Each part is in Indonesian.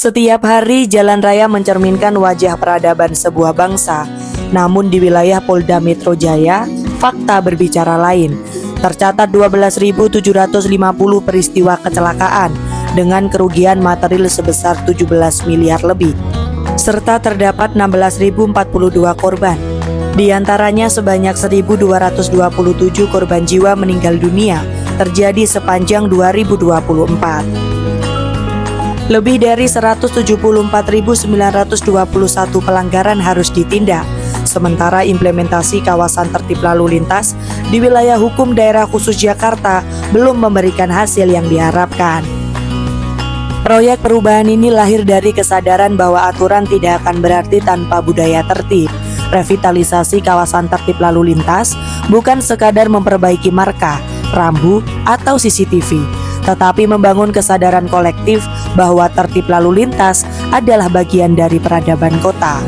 Setiap hari jalan raya mencerminkan wajah peradaban sebuah bangsa. Namun di wilayah Polda Metro Jaya, fakta berbicara lain. Tercatat 12.750 peristiwa kecelakaan dengan kerugian material sebesar 17 miliar lebih. Serta terdapat 16.042 korban. Di antaranya sebanyak 1.227 korban jiwa meninggal dunia terjadi sepanjang 2024. Lebih dari 174.921 pelanggaran harus ditindak, sementara implementasi kawasan tertib lalu lintas di wilayah hukum daerah khusus Jakarta belum memberikan hasil yang diharapkan. Proyek perubahan ini lahir dari kesadaran bahwa aturan tidak akan berarti tanpa budaya tertib. Revitalisasi kawasan tertib lalu lintas bukan sekadar memperbaiki marka, rambu, atau CCTV, tetapi membangun kesadaran kolektif bahwa tertib lalu lintas adalah bagian dari peradaban kota.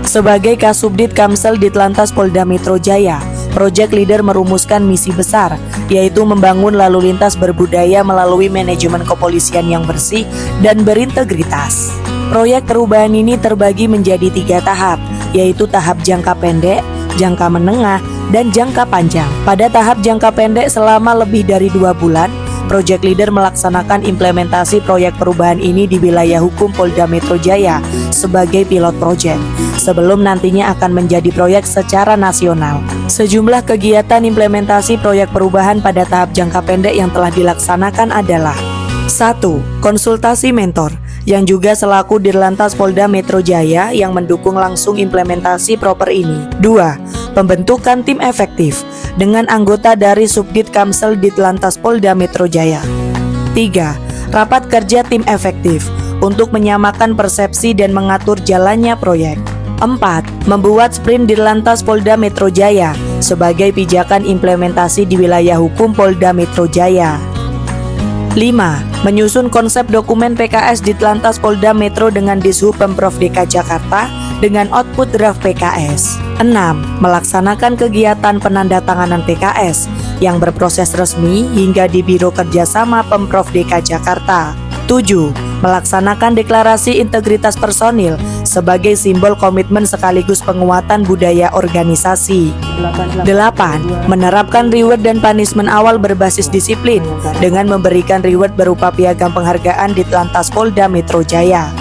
Sebagai Kasubdit Kamsel Ditlantas Polda Metro Jaya, Project Leader merumuskan misi besar, yaitu membangun lalu lintas berbudaya melalui manajemen kepolisian yang bersih dan berintegritas. Proyek perubahan ini terbagi menjadi 3 tahap, yaitu tahap jangka pendek, jangka menengah, dan jangka panjang. Pada tahap jangka pendek selama lebih dari 2 bulan, Project Leader melaksanakan implementasi proyek perubahan ini di wilayah hukum Polda Metro Jaya sebagai pilot project, sebelum nantinya akan menjadi proyek secara nasional. Sejumlah kegiatan implementasi proyek perubahan pada tahap jangka pendek yang telah dilaksanakan adalah 1. Konsultasi mentor, yang juga selaku Dirlantas Polda Metro Jaya yang mendukung langsung implementasi proper ini. 2. Pembentukan tim efektif dengan anggota dari Subdit Kamsel Ditlantas Polda Metro Jaya. 3. Rapat kerja tim efektif untuk menyamakan persepsi dan mengatur jalannya proyek. 4. Membuat sprint Dirlantas Polda Metro Jaya sebagai pijakan implementasi di wilayah hukum Polda Metro Jaya. 5. Menyusun konsep dokumen PKS Ditlantas Polda Metro dengan Dishub Pemprov DKI Jakarta dengan output draft PKS. 6. Melaksanakan kegiatan penandatanganan PKS yang berproses resmi hingga di Biro Kerjasama Pemprov DKI Jakarta. 7. Melaksanakan deklarasi integritas personil sebagai simbol komitmen sekaligus penguatan budaya organisasi. 8. Menerapkan reward dan punishment awal berbasis disiplin dengan memberikan reward berupa piagam penghargaan Ditlantas Polda Metro Jaya.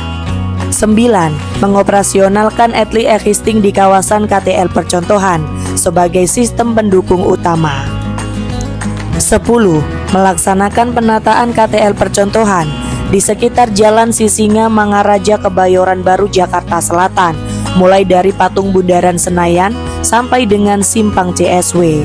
9. Mengoperasionalkan atli existing di kawasan KTL percontohan sebagai sistem pendukung utama. 10. Melaksanakan penataan KTL percontohan di sekitar Jalan Sisinga Mangaraja Kebayoran Baru Jakarta Selatan, mulai dari Patung Bundaran Senayan sampai dengan Simpang CSW.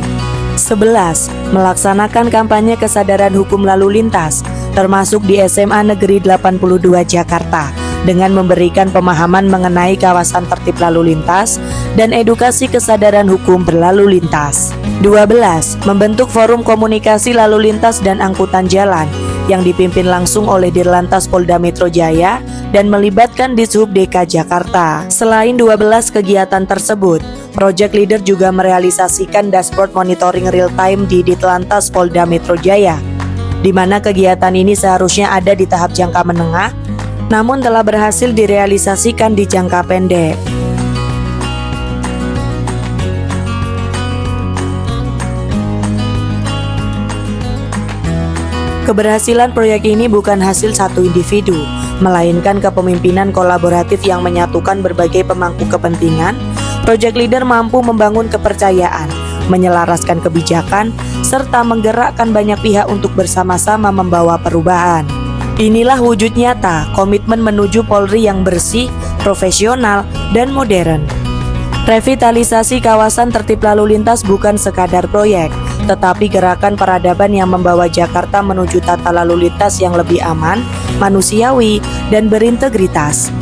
11. Melaksanakan kampanye kesadaran hukum lalu lintas, termasuk di SMA Negeri 82 Jakarta, dengan memberikan pemahaman mengenai kawasan tertib lalu lintas dan edukasi kesadaran hukum berlalu lintas. 12. Membentuk forum komunikasi lalu lintas dan angkutan jalan yang dipimpin langsung oleh Dirlantas Polda Metro Jaya dan melibatkan Dishub DKI Jakarta. Selain 12 kegiatan tersebut, Project Leader juga merealisasikan dashboard monitoring real time di Ditlantas Polda Metro Jaya, di mana kegiatan ini seharusnya ada di tahap jangka menengah, namun telah berhasil direalisasikan di jangka pendek. Keberhasilan proyek ini bukan hasil satu individu, melainkan kepemimpinan kolaboratif yang menyatukan berbagai pemangku kepentingan. Project Leader mampu membangun kepercayaan, menyelaraskan kebijakan, serta menggerakkan banyak pihak untuk bersama-sama membawa perubahan. Inilah wujud nyata komitmen menuju Polri yang bersih, profesional, dan modern. Revitalisasi kawasan tertib lalu lintas bukan sekadar proyek, tetapi gerakan peradaban yang membawa Jakarta menuju tata lalu lintas yang lebih aman, manusiawi, dan berintegritas.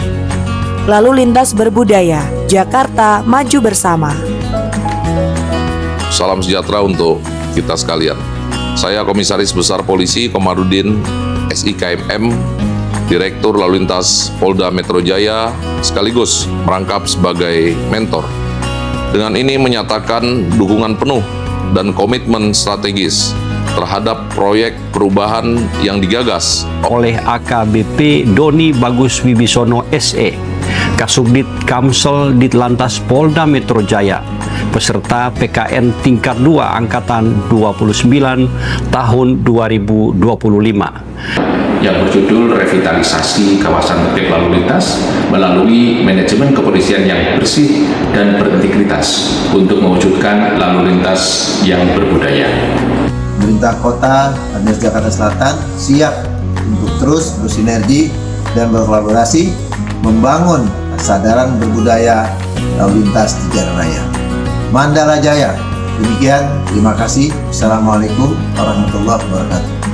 Lalu lintas berbudaya, Jakarta maju bersama. Salam sejahtera untuk kita sekalian. Saya Komisaris Besar Polisi Komarudin SIKMM, Direktur Lalu Lintas Polda Metro Jaya, sekaligus merangkap sebagai mentor. Dengan ini menyatakan dukungan penuh dan komitmen strategis terhadap proyek perubahan yang digagas oleh AKBP Doni Bagus Wibisono SE, Kasubdit Kamsel Ditlantas Polda Metro Jaya, peserta PKN tingkat 2 Angkatan 29 tahun 2025. Yang berjudul Revitalisasi Kawasan Tertib Lalu Lintas melalui manajemen kepolisian yang bersih dan berintegritas untuk mewujudkan lalu lintas yang berbudaya. Pemerintah Kota Andes Jakarta Selatan siap untuk terus bersinergi dan berkolaborasi membangun kesadaran berbudaya lalu lintas di jalan raya. Mandala Jaya. Demikian, terima kasih. Assalamualaikum warahmatullahi wabarakatuh.